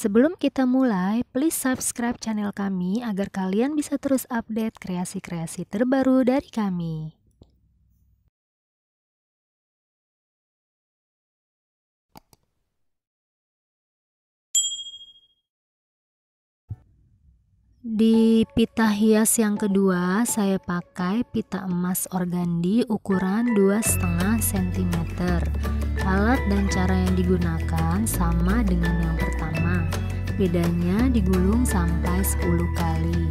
Sebelum kita mulai, please subscribe channel kami agar kalian bisa terus update kreasi-kreasi terbaru dari kami. Di pita hias yang kedua, saya pakai pita emas organdi ukuran 2,5 cm. Alat dan cara yang digunakan sama dengan yang pertama. Bedanya digulung sampai 10 kali.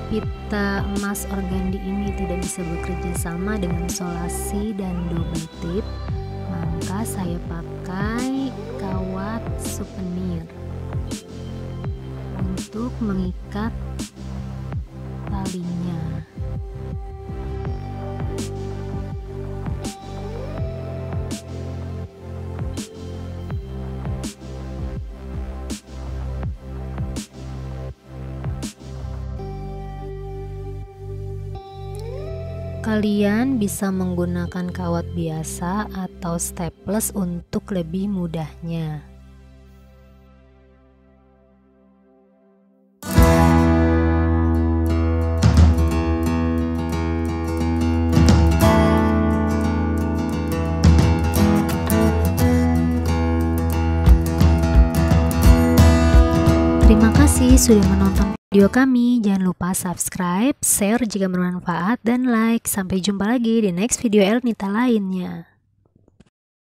pita emas organdi ini tidak bisa bekerja sama dengan solasi dan double tip, maka saya pakai kawat souvenir untuk mengikat talinya. Kalian bisa menggunakan kawat biasa atau staples untuk lebih mudahnya. Terima kasih sudah menonton video kami. Jangan lupa subscribe, share jika bermanfaat, dan like. Sampai jumpa lagi di next video Elnita lainnya.